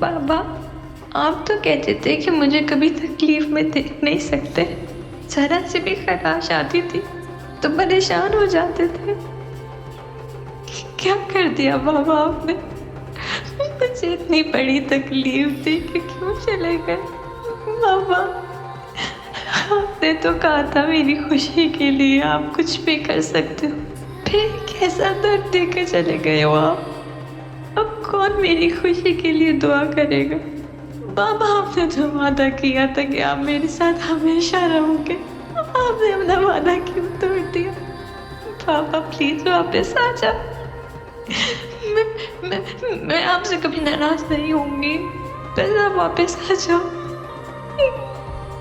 बाबा, आप तो कहते थे कि मुझे कभी तकलीफ में देख नहीं सकते। जरा से भी खटाश आती थी तो परेशान हो जाते थे। क्या कर दिया बाबा आपने? मुझे इतनी बड़ी तकलीफ थी कि क्यों चले गए बाबा? आपने तो कहा था मेरी खुशी के लिए आप कुछ भी कर सकते हो, फिर कैसा दर्द देकर चले गए हो आप? अब कौन मेरी खुशी के लिए दुआ करेगा? बाबा, आपने तो वादा किया था कि आप मेरे साथ हमेशा रहोगे। आपने अपना वादा क्यों तोड़ दिया? बाबा प्लीज वापस आ जाओ। मैं आपसे कभी नाराज नहीं होंगी, बस आप वापस आ जाओ।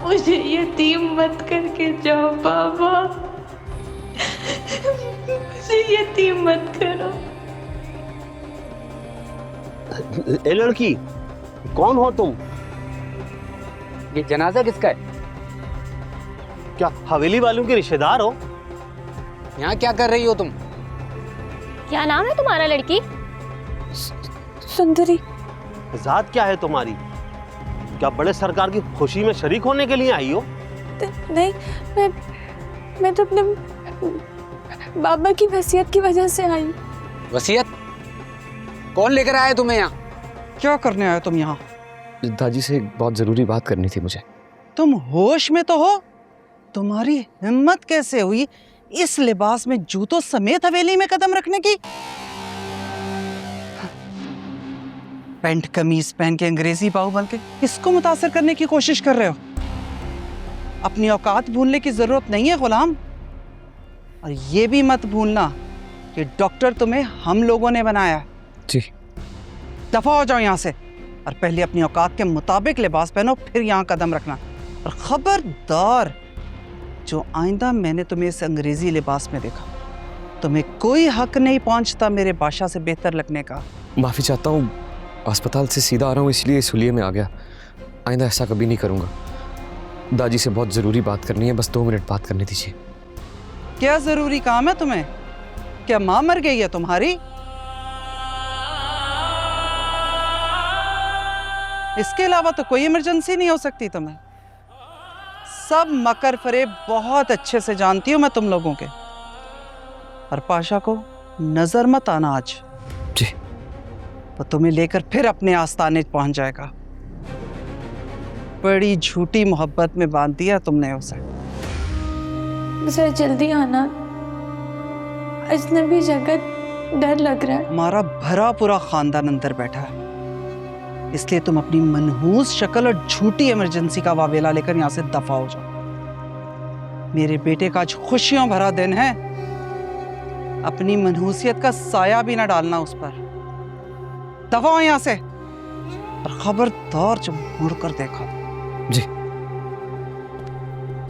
मुझे यतीम मत करके जाओ बाबा, मुझे यतीम मत करो। ए लड़की, कौन हो तुम? ये जनाजा किसका है? क्या हवेली वालों के रिश्तेदार हो? यहाँ क्या कर रही हो तुम? क्या नाम है तुम्हारा लड़की? सुंदरी। जात क्या है तुम्हारी? क्या बड़े सरकार की खुशी में शरीक होने के लिए आई हो? नहीं, मैं तो अपने बाबा की वसीयत की वजह से आई। वसीयत? कौन लेकर आया तुम्हें यहाँ? क्या करने आए तुम यहाँ? दादी से एक बहुत जरूरी बात करनी थी मुझे। तुम होश में तो हो? तुम्हारी हिम्मत कैसे हुई इस लिबास में जूतों समेत हवेली में कदम रखने की? पैंट कमीज पहन के अंग्रेजी बाहु बन के किसको मुतासिर करने की कोशिश कर रहे हो? अपनी औकात भूलने की जरूरत नहीं है गुलाम। और ये भी मत भूलना कि डॉक्टर तुम्हें हम लोगों ने बनाया। जी। दफा हो जाओ यहाँ से और पहले अपनी औकात के मुताबिक लिबास पहनो, फिर यहाँ कदम रखना। और खबरदार, जो आइंदा मैंने तुम्हें इस अंग्रेजी लिबास में देखा, तुम्हें कोई हक नहीं पहुंचता मेरे बादशाह से बेहतर लगने का। माफी चाहता हूँ, अस्पताल से सीधा आ रहा हूँ इसलिए इस हुलिये में आ गया। आइंदा ऐसा कभी नहीं करूँगा। दादी से बहुत ज़रूरी बात करनी है, बस 2 मिनट बात करने दीजिए। क्या ज़रूरी काम है तुम्हें? क्या माँ मर गई है तुम्हारी? इसके अलावा तो कोई इमरजेंसी नहीं हो सकती तुम्हें। सब मकर फरेब बहुत अच्छे से जानती हूँ मैं तुम लोगों के। और पाशा को नजर मत आना आज। जी। वो तुम्हें लेकर फिर अपने आस्ताने पहुंच जाएगा। बड़ी झूठी मोहब्बत में बांध दिया तुमने उसे। मुझे जल्दी आना, अजनबी जगह डर लग रहा है। हमारा भरा पूरा खानदान अंदर बैठा है, इसलिए तुम अपनी मनहूस शक्ल और झूठी इमरजेंसी का वावेला लेकर यहां से दफा हो जाओ। मेरे बेटे का आज खुशियों भरा दिन है, अपनी मनहूसियत का साया भी ना डालना उस पर। दफा हो यहां से, और खबरदार जब मुड़कर देखा। जी।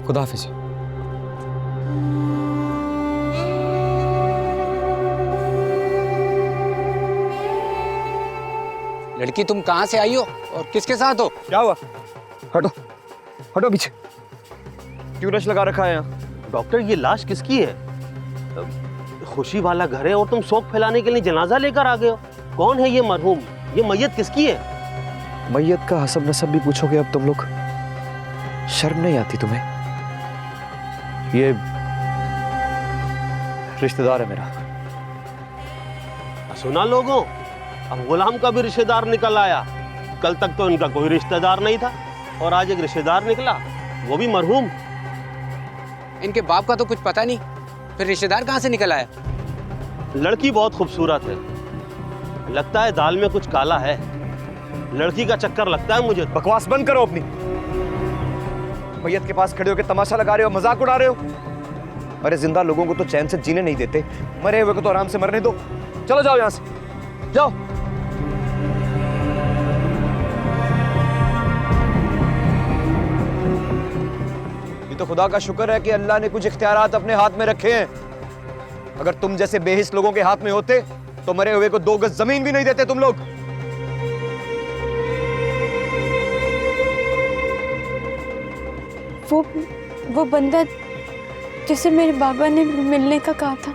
खुदा हाफिज। लड़की, तुम कहाँ से आई हो और किसके साथ हो? क्या हुआ? हटो हटो पीछे। क्यों रश लगा रखा है यहाँ? डॉक्टर, ये लाश किसकी है? खुशी वाला घर है और तुम शोक फैलाने के लिए जनाजा लेकर आ गए हो। कौन है ये मरहूम? ये मैयत किसकी है? मैयत का हसब नसब भी पूछोगे अब तुम लोग? शर्म नहीं आती तुम्हें? ये रिश्तेदार है मेरा। सुना लोगों, अब गुलाम का भी रिश्तेदार निकल आया। कल तक तो इनका कोई रिश्तेदार नहीं था और आज एक रिश्तेदार निकला, वो भी मरहूम। इनके बाप का तो कुछ पता नहीं, फिर रिश्तेदार कहाँ से निकल आया? लड़की बहुत खूबसूरत है, लगता है दाल में कुछ काला है। लड़की का चक्कर लगता है मुझे। बकवास बंद करो अपनी। मैयत के पास खड़े होकर तमाशा लगा रहे हो, मजाक उड़ा रहे हो। अरे जिंदा लोगों को तो चैन से जीने नहीं देते, मरे हुए को तो आराम से मरने दो। चलो जाओ यहां से, जाओ। ये तो खुदा का शुक्र है कि अल्लाह ने कुछ इख्तियारात अपने हाथ में रखे हैं। अगर तुम जैसे बेहिस लोगों के हाथ में होते तो मरे हुए को 2 गज जमीन भी नहीं देते तुम लोग। वो बंदा जिसे मेरे बाबा ने मिलने का कहा था,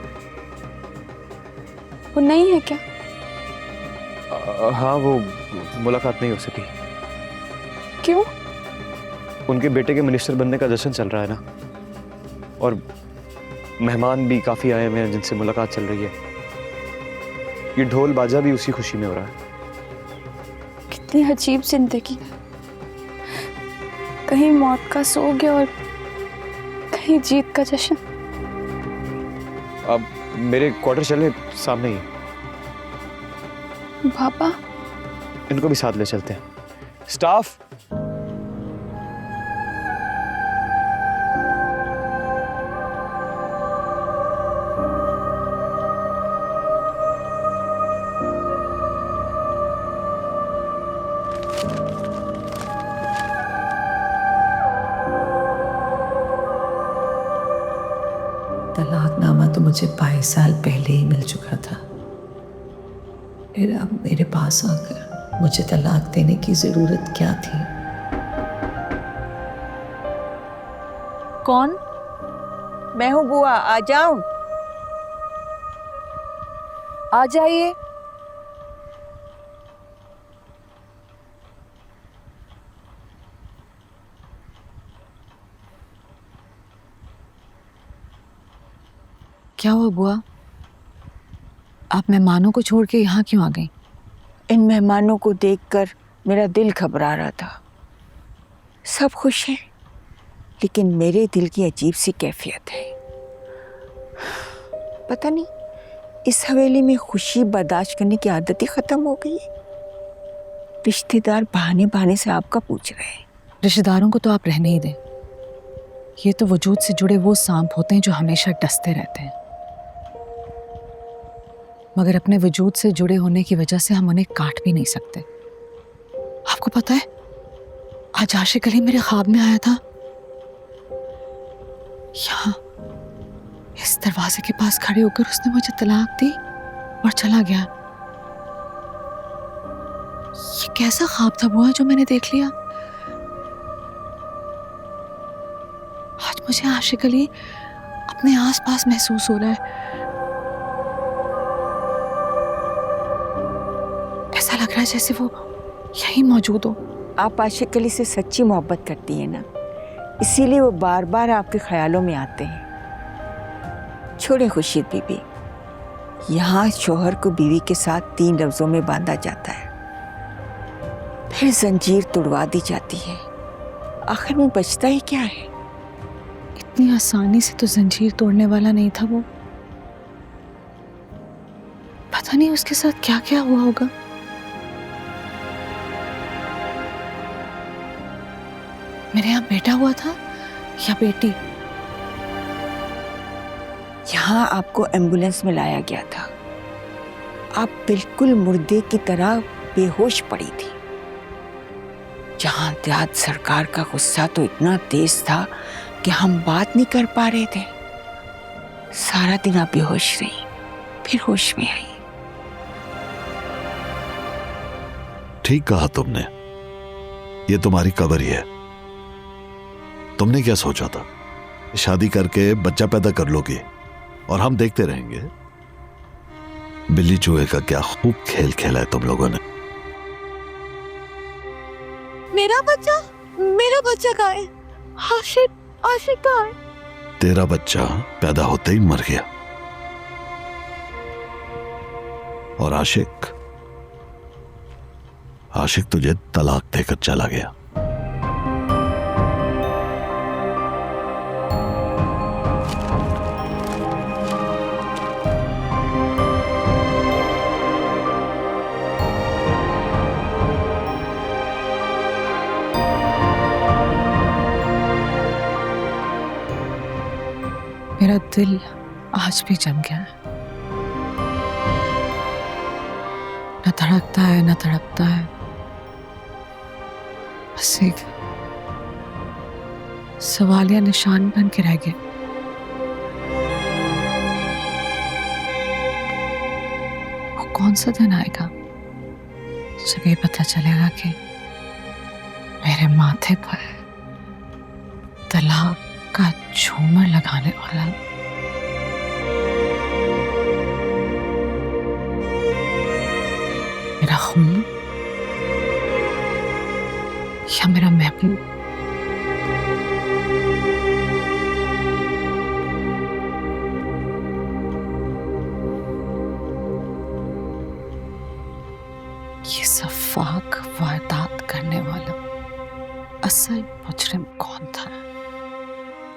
वो नहीं है क्या? हाँ, वो मुलाकात नहीं हो सकी। क्यों? उनके बेटे के मिनिस्टर बनने का जश्न चल रहा है ना, और मेहमान भी काफी आए हुए हैं जिनसे मुलाकात चल रही है। ये ढोल बाजा भी उसी खुशी में हो रहा है। कितनी अजीब जिंदगी, कहीं मौत का सोग है और कहीं जीत का जश्न। अब मेरे क्वार्टर चले सामने ही, पापा इनको भी साथ ले चलते हैं। स्टाफ, तलाकनामा तो मुझे 22 साल पहले ही मिल चुका था। फिर अब मेरे पास आकर मुझे तलाक देने की जरूरत क्या थी? कौन? मैं हूँ बुआ, आ जाऊं? आ जाइए। क्या हुआ बुआ? आप मेहमानों को छोड़ के यहाँ क्यों आ गई? इन मेहमानों को देखकर मेरा दिल घबरा रहा था। सब खुश हैं, लेकिन मेरे दिल की अजीब सी कैफियत है। पता नहीं, इस हवेली में खुशी बर्दाश्त करने की आदत ही खत्म हो गई है। रिश्तेदार बहाने बहाने से आपका पूछ रहे हैं। रिश्तेदारों को तो आप रहने ही दें। ये तो वजूद से जुड़े वो सांप होते हैं जो हमेशा डसते रहते हैं, मगर अपने वजूद से जुड़े होने की वजह से हम उन्हें काट भी नहीं सकते। आपको पता है, आज आशिक अली मेरे ख्वाब में आया था। यहाँ इस दरवाजे के पास खड़े होकर उसने मुझे तलाक दी और चला गया। ये कैसा ख्वाब था बुआ जो मैंने देख लिया? आज मुझे आशिक अली अपने आसपास महसूस हो रहा है। ऐसा लग रहा है जैसे वो यहीं मौजूद हो। आप आशिक अली से सच्ची मोहब्बत करती हैं ना, इसीलिए वो बार बार आपके ख्यालों में आते हैं। छोड़े खुर्शीद बीबी, यहाँ शोहर को बीवी के साथ 3 लफ्जों में बांधा जाता है, फिर जंजीर तुड़वा दी जाती है। आखिर में बचता ही क्या है? इतनी आसानी से तो जंजीर तोड़ने वाला नहीं था वो। पता नहीं उसके साथ क्या क्या हुआ होगा। मेरे यहाँ बेटा हुआ था या बेटी? यहाँ आपको एम्बुलेंस में लाया गया था। आप बिल्कुल मुर्दे की तरह बेहोश पड़ी थी। जहां देहात सरकार का गुस्सा तो इतना तेज था कि हम बात नहीं कर पा रहे थे। सारा दिन आप बेहोश रही, फिर होश में आई। ठीक कहा तुमने, ये तुम्हारी कबर ही है। तुमने क्या सोचा था? शादी करके बच्चा पैदा कर लोगे और हम देखते रहेंगे? बिल्ली चूहे का क्या खूब खेल खेला है तुम लोगों ने। मेरा बच्चा कहाँ है? आशिक कहाँ है? तेरा बच्चा पैदा होते ही मर गया, और आशिक तुझे तलाक देकर चला गया। मेरा दिल आज भी जम गया है। न धड़कता है न तड़पता है, बस एक सवालिया निशान बन के रह गया। वो कौन सा दिन आएगा जब ये पता चलेगा कि मेरे माथे पर तलाक का झूमर लगाने वाला मेरा खून या मेरा महबूब? ये सफाक वारदात करने वाला असल मुजरिम कौन था?